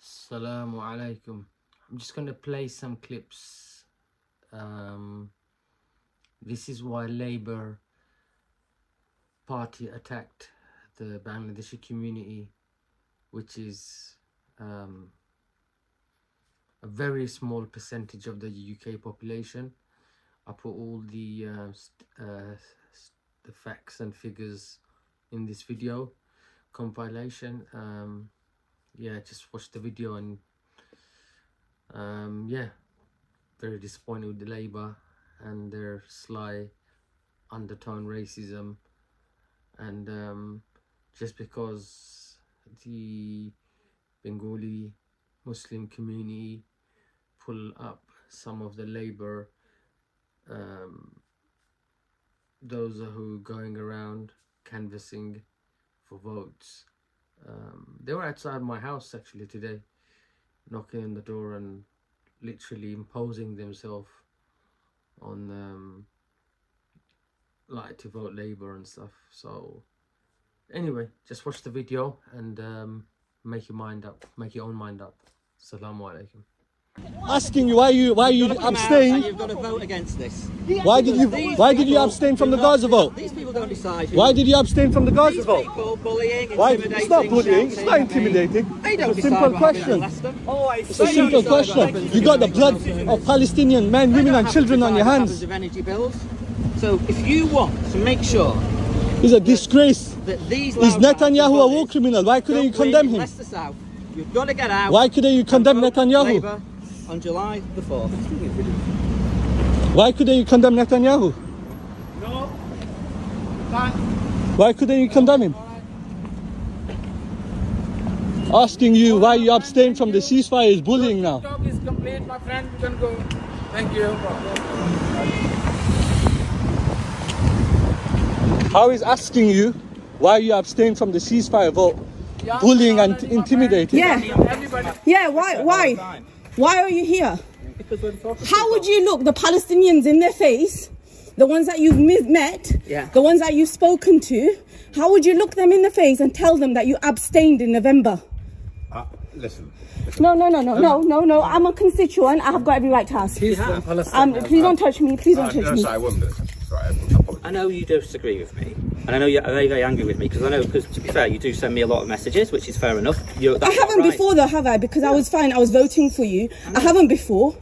Assalamu alaikum. I'm just going to play some clips. This is why Labour Party attacked the Bangladeshi community, which is a very small percentage of the UK population. I put all the facts and figures in this video compilation. Yeah, just watch the video and yeah, very disappointed with the Labour and their sly undertone racism, and just because the Bengali Muslim community pull up some of the Labour, those who going around canvassing for votes. They were outside my house actually today, knocking on the door and literally imposing themselves on like to vote Labour and stuff. So anyway, just watch the video and make your mind up, make your own mind up. Assalamu alaikum. Asking you why you abstain. You've got to vote against this. Why did you abstain from the Gaza vote? These people don't decide. Why did you abstain from the Gaza vote? People bullying, Why? intimidating, It's not bullying. It's not shouting. intimidating. They don't It's a decide simple what question. happens in Leicester. It's a simple question. You got the blood of Palestinian men, They women, don't and have children to on decide your what hands. happens with energy bills. So if you want to make sure It's a disgrace. that these Is loud Netanyahu a war bullies criminal? Why couldn't you don't win condemn in him? Leicester South, you've got to get out. Why couldn't you and condemn vote Netanyahu? Labour on July the 4th. Why couldn't you condemn Netanyahu? No. Why couldn't you condemn him? Asking you why you abstain from the ceasefire is bullying now. Talk is complete, my friend. You can go. Thank you. How is asking you why you abstain from the ceasefire vote bullying and intimidating? Yeah. Everybody. Yeah, why? Why are you here? Because we're talking How would you look the Palestinians in their face, the ones that you've met, Yeah. the ones that you've spoken to, how would you look them in the face and tell them that you abstained in November? Listen. No. I'm a constituent. I have got every right to ask. He's from Palestine. Please don't touch me. Please don't touch No, me. sorry, I wasn't going to. Sorry, I apologize. I know you disagree with me, and I know you're very, very angry with me, because to be fair, you do send me a lot of messages, which is fair enough. I haven't before though, have I? Because I was fine. I was voting for you. I haven't before.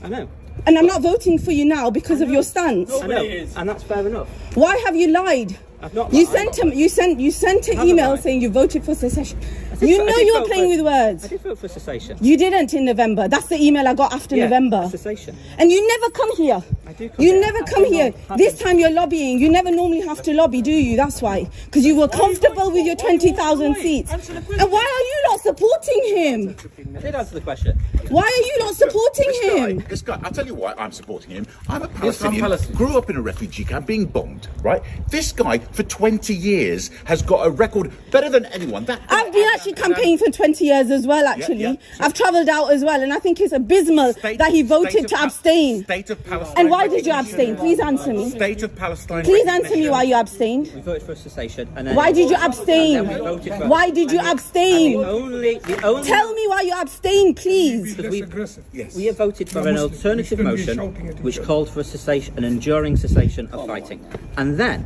I know. And I'm not voting for you now because of your stance. I know, and that's fair enough. Why have you lied? I've not You lied. sent an haven't know lied. saying you voted for secession. did You vo- I know did you were vote playing for- with words. I did vote for cessation. You didn't in November. That's the email I got after November. Cessation. And you never come here. I do come You here. never I come do here. not This have- time you're lobbying. You never normally have to lobby, do you? That's why. Because you were comfortable with your 20,000 seats. And why are you not supporting him? I did answer the question. Why are you not supporting him? This guy, I'll tell you why I'm supporting him. I'm a He's from Palestinian, Palestine. grew up in a refugee camp being bombed, right? This guy, for 20 years, has got a record better than anyone. I've been actually campaigning for 20 years as well, actually. yeah. I've travelled out as well, and I think it's abysmal that he voted to abstain. State of Palestine. And why did you abstain? Please answer me. State of Palestine. Please answer me why you abstained. We voted for cessation, and then Why did you abstain? And then we voted for- Why did you and the abstain? only Tell me why you abstained, please. we have voted for an alternative motion which called for a cessation, an enduring cessation of fighting, and then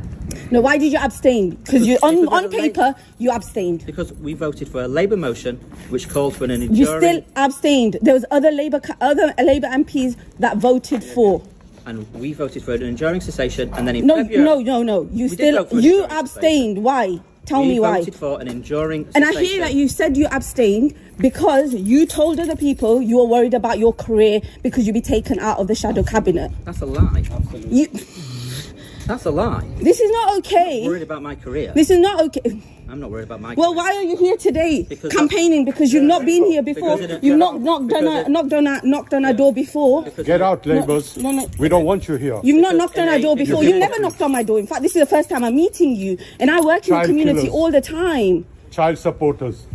No, why did you abstain? Because you Because on of the paper you abstained. because we voted for a Labour motion which called for an enduring. You still abstained. There was other Labour MPs that voted for. And we voted for an enduring cessation, and then in No. February You did still vote for an you enduring abstained. Why? Tell we me why. voted for an enduring And cessation. I hear that you said you abstained because you told other people you were worried about your career because you'd be taken out of the shadow cabinet. That's a lie. You, That's a lie. this is not okay. I'm worried about my career. This is not okay. I'm not worried about my Well, career. why are you here today Because campaigning? Because you've not been here before. Because it- You've knocked on a door before. Get out, Labours. No. We don't want you here. You've not Because knocked on in our a- door because before. you You've never knocked on my door. In fact, this is the first time I'm meeting you, and I work in the Child community killers. all the time. Child supporters.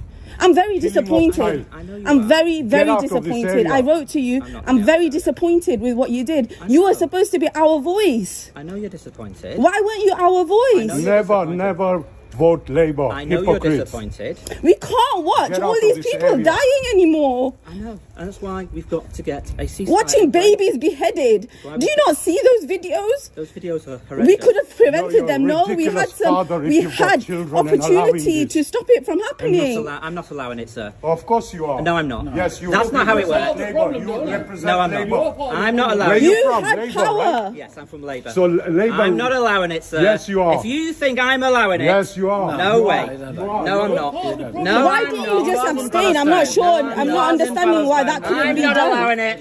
I'm very Killing of disappointed. child. I know you I'm are. very, very out of this disappointed. area. I wrote to you. I'm not I'm getting very out. disappointed with what you did. I You know. were supposed to be our voice. I know you're disappointed. Why weren't you our voice? know. Never Vote Labour. I know Hypocrites. you're disappointed. We can't watch Get all out of these this people area. dying anymore. I know, and that's why we've got to get a ceasefire. Watching babies beheaded. Why Do you would- not see those videos? Those videos are horrendous. We could have prevented you're a them. No, we had ridiculous father if we you've got had children and allowing opportunity this. to stop it from happening. I'm not allowing it, sir. Of course you are. No, I'm not. Yes, you That's are. not how it works. Labour. You represent No, I'm Labour. not. I'm not Where allowing you it. You from? had Labour, power. right? Yes, I'm from Labour. So Labour. I'm not allowing it, sir. Yes, you are. If you think I'm allowing it, Yes, you are. No You way. are. You are. No, I'm not. No, Why I'm didn't not. you just abstain? I'm not sure. I'm not understanding why that couldn't I'm be not done. allowing it.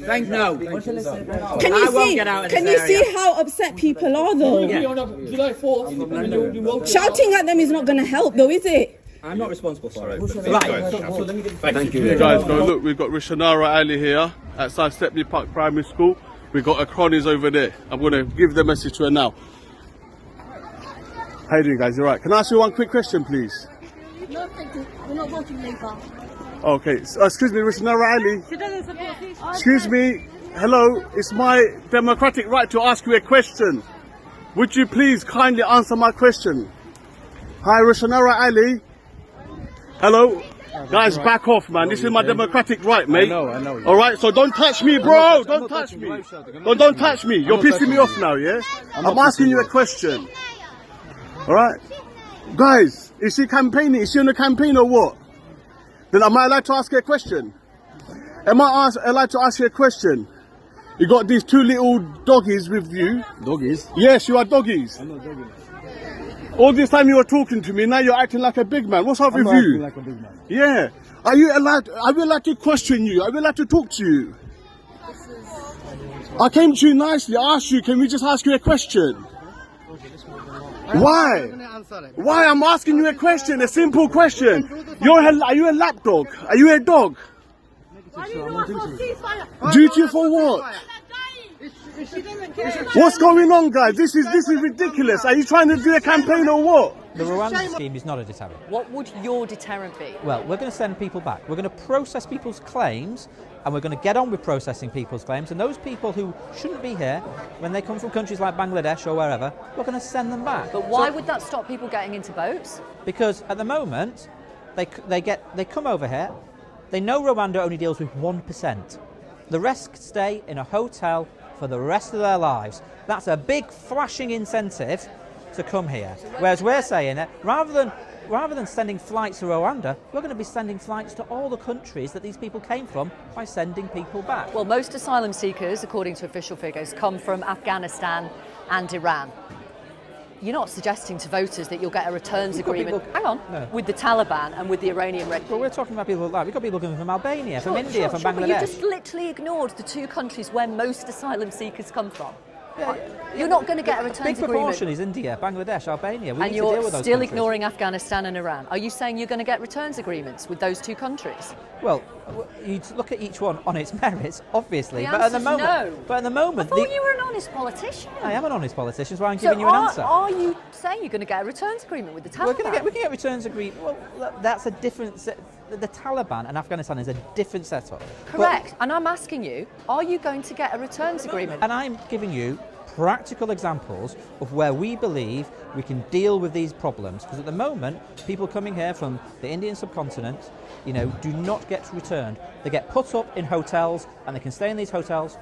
Thank no. Can I you won't see? get out of Can this you see area. how upset people are though? Yeah. On July 4th, and you voted. Shouting at them is not going to help though, is it? I'm not responsible for it. Right. Thank you. Hey guys, go look, we've got Rishanara Ali here outside Stepney Park Primary School. We've got her cronies over there. I'm going to give the message to her now. How you doing, guys? You right? Can I ask you one quick question, please? No, thank you. We're not voting Labour. Okay, excuse me, Rishanara Ali. She doesn't support this. Excuse me. Hello, it's my democratic right to ask you a question. Would you please kindly answer my question? Hi, Rishanara Ali. Hello? Guys, back off, man. This is my democratic right, mate. I know. All right, so don't touch me, bro. Don't touch me. Don't touch me. You're pissing me off now, yeah? I'm asking you a question. All right? Guys, is she campaigning? Is she on a campaign or what? Then am I allowed to ask her a question? Am I allowed to ask you a question? You got these two little doggies with you. Doggies? Yes, you are doggies. I'm not joking. All this time you were talking to me, now you're acting like a big man. What's up with you? Like a big man. Yeah. Are you allowed to question you? Are we allowed to talk to you? I came to you nicely. I asked you, can we just ask you a question? Why? Why? I'm asking you a question, a simple question. Are you a lap dog? Are you a dog? Why do you not vote ceasefire? Duty for what? What's going on, guys? This is ridiculous. Are you trying to do a campaign or what? The Rwanda scheme is not a deterrent. What would your deterrent be? Well, we're going to send people back. We're going to process people's claims, and we're going to get on with processing people's claims. And those people who shouldn't be here, when they come from countries like Bangladesh or wherever, we're going to send them back. But why would that stop people getting into boats? Because at the moment, they come over here. They know Rwanda only deals with 1%. The rest stay in a hotel for the rest of their lives. That's a big flashing incentive to come here. Whereas we're saying that rather than sending flights to Rwanda, we're going to be sending flights to all the countries that these people came from by sending people back. Well, most asylum seekers, according to official figures, come from Afghanistan and Iran. You're not suggesting to voters that you'll get a returns agreement, with the Taliban and with the Iranian regime. But we're talking about people like that. We've got people coming from Albania, from India, from But you Bangladesh. just literally ignored the two countries where most asylum seekers come from. Yeah, You're not going to get a returns big agreement. proportion is India, Bangladesh, Albania. We And need to deal you're with those still countries. ignoring Afghanistan and Iran. Are you saying you're going to get returns agreements with those two countries? Well, you look at each one on its merits, obviously. The But at the answer's moment, no. But at the moment, I thought you were an honest politician. I am an honest politician, so I'm So giving you an answer. Are you saying you're going to get a returns agreement with the Taliban? We can get returns agreement. Well, that's a different set. The Taliban and Afghanistan is a different setup. Correct. And I'm asking you, are you going to get a returns agreement? And I'm giving you practical examples of where we believe we can deal with these problems. Because at the moment, people coming here from the Indian subcontinent, do not get returned. They get put up in hotels and they can stay in these hotels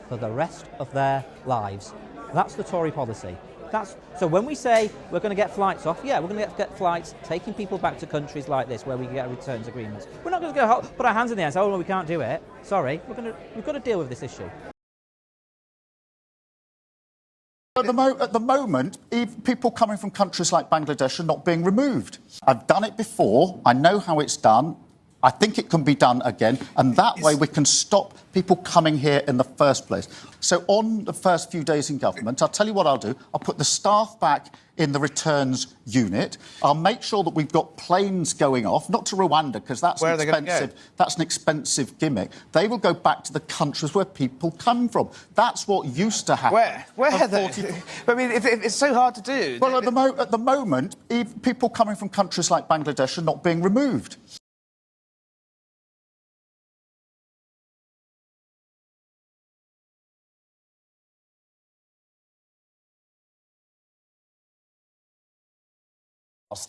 for the rest of their lives. That's the Tory policy. So when we say we're going to get flights off, we're going to get flights taking people back to countries like this where we can get returns agreements. We're not going to put our hands in the air and say, oh, no, we can't do it. Sorry, we've got to deal with this issue. At the moment, people coming from countries like Bangladesh are not being removed. I've done it before. I know how it's done. I think it can be done again, and that way we can stop people coming here in the first place. So on the first few days in government, I'll tell you what I'll do. I'll put the staff back in the returns unit. I'll make sure that we've got planes going off, not to Rwanda, because that's That's an expensive gimmick. They will go back to the countries where people come from. That's what used to happen. Where I mean, it's so hard to do. Well, at the moment, people coming from countries like Bangladesh are not being removed.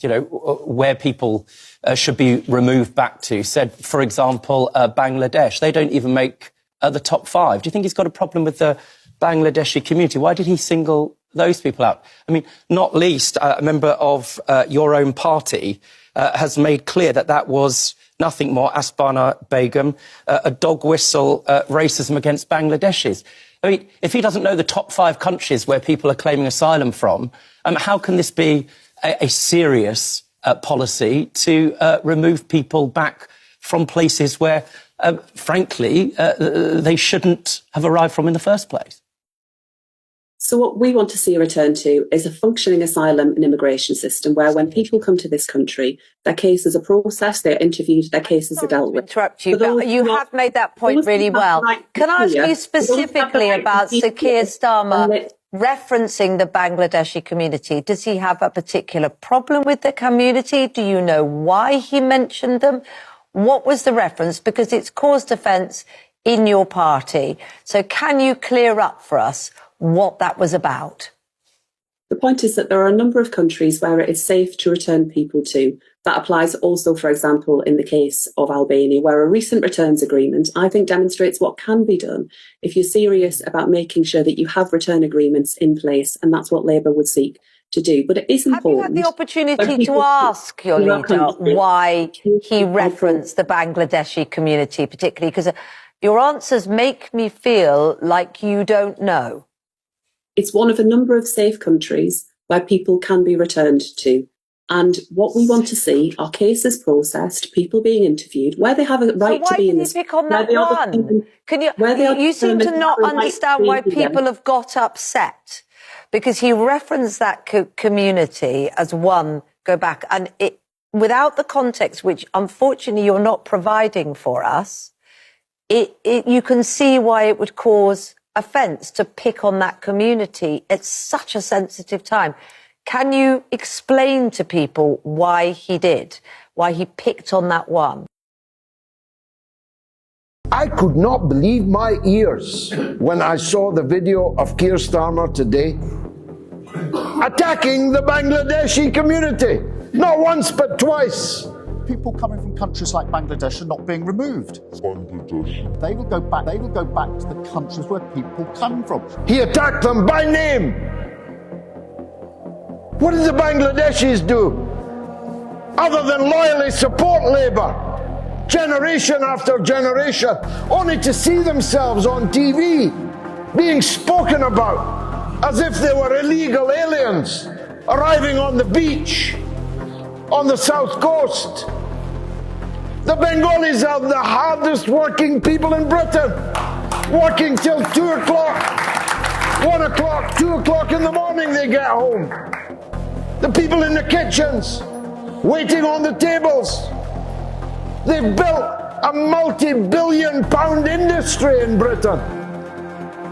You know, where people should be removed back to, said, for example, Bangladesh. They don't even make the top 5. Do you think he's got a problem with the Bangladeshi community? Why did he single those people out? I mean, not least, a member of your own party has made clear that that was nothing more, Asbana Begum, a dog whistle racism against Bangladeshis. I mean, if he doesn't know the top 5 countries where people are claiming asylum from, how can this be a serious policy to remove people back from places where, frankly, they shouldn't have arrived from in the first place? So what we want to see a return to is a functioning asylum and immigration system where when people come to this country, their cases are processed, they're interviewed, their cases are dealt with. Interrupt you, but you have made that point really well. Can I ask you specifically about Sir Keir Starmer referencing the Bangladeshi community? Does he have a particular problem with the community? Do you know why he mentioned them? What was the reference? Because it's caused offence in your party. So can you clear up for us what that was about? The point is that there are a number of countries where it is safe to return people to. That applies also, for example, in the case of Albania, where a recent returns agreement, I think, demonstrates what can be done if you're serious about making sure that you have return agreements in place, and that's what Labour would seek to do. But it is important. Have you had the opportunity to ask your leader why he referenced the Bangladeshi community particularly? Because your answers make me feel like you don't know. It's one of a number of safe countries where people can be returned to. And what we want to see are cases processed, people being interviewed, where they have a right to be in this. Why did you pick on that one? You seem to not understand why people have got upset. Because he referenced that community as one, go back, and it, without the context, which unfortunately you're not providing for us, you can see why it would cause offence to pick on that community at such a sensitive time. Can you explain to people why he did, why he picked on that one? I could not believe my ears when I saw the video of Keir Starmer today attacking the Bangladeshi community. Not once, but twice. People coming from countries like Bangladesh are not being removed. Bangladesh. They will go back to the countries where people come from. He attacked them by name. What did the Bangladeshis do? Other than loyally support Labour, generation after generation, only to see themselves on TV being spoken about as if they were illegal aliens arriving on the beach on the south coast. The Bengalis are the hardest working people in Britain, working till 2 o'clock, 1 o'clock, 2 o'clock in the morning they get home. The people in the kitchens, waiting on the tables. They've built a multi-billion pound industry in Britain.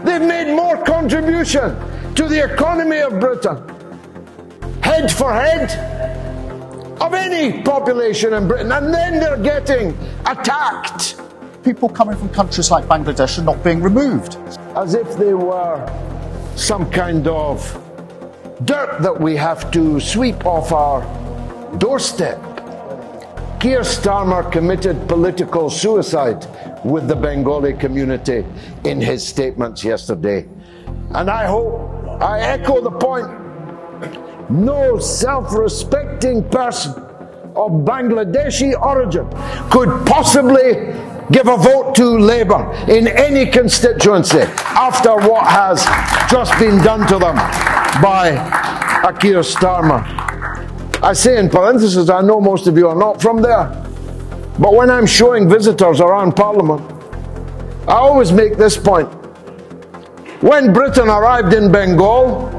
They've made more contribution to the economy of Britain, head for head, of any population in Britain, and then they're getting attacked. People coming from countries like Bangladesh are not being removed. As if they were some kind of dirt that we have to sweep off our doorstep. Keir Starmer committed political suicide with the Bengali community in his statements yesterday. And I echo the point. No self-respecting person of Bangladeshi origin could possibly give a vote to Labour in any constituency after what has just been done to them by Keir Starmer. I say in parenthesis, I know most of you are not from there, but when I'm showing visitors around Parliament, I always make this point. When Britain arrived in Bengal,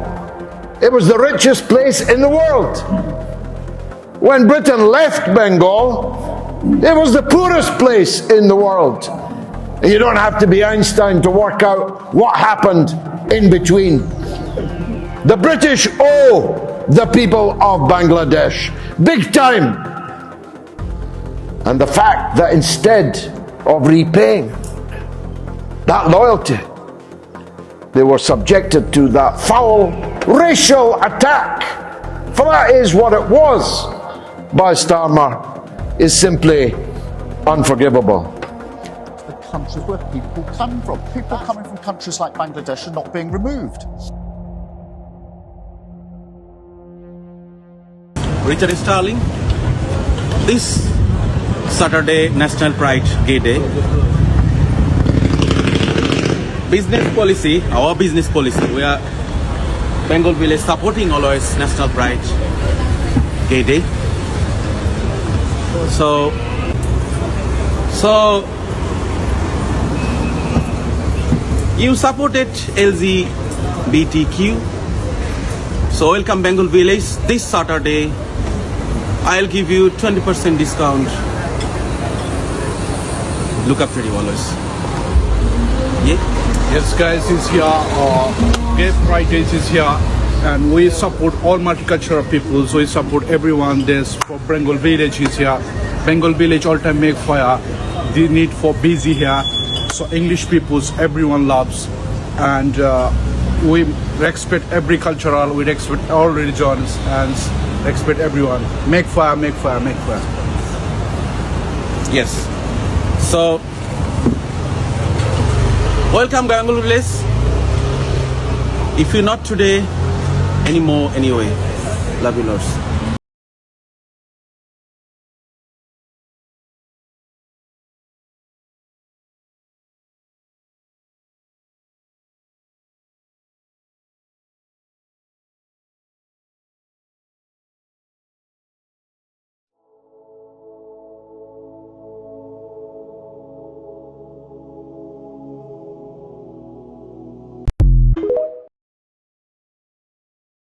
it was the richest place in the world. When Britain left Bengal, it was the poorest place in the world. And you don't have to be Einstein to work out what happened in between. The British owe the people of Bangladesh big time. And the fact that instead of repaying that loyalty, they were subjected to that foul racial attack For that is what it was by Starmer is simply unforgivable. The countries where people come from. People coming from countries like Bangladesh are not being removed. Richard Starling. This Saturday, National Pride Gay Day. Business policy, our business policy, we are Bengal Village supporting always National Pride Gay Day. So you supported LGBTQ. So welcome Bengal Village. This Saturday, I'll give you 20% discount. Look after you always. Yeah. Yes, guys, is here. Gay Pride Days is here, and we support all multicultural people. So we support everyone. There's for Bengal Village is here. Bengal Village all time make fire. The need for busy here. So English peoples everyone loves, and we respect every cultural. We respect all religions and respect everyone. Make fire, make fire, make fire. Yes. So welcome Bengal Village. If you're not today, anymore anyway. Love you lots.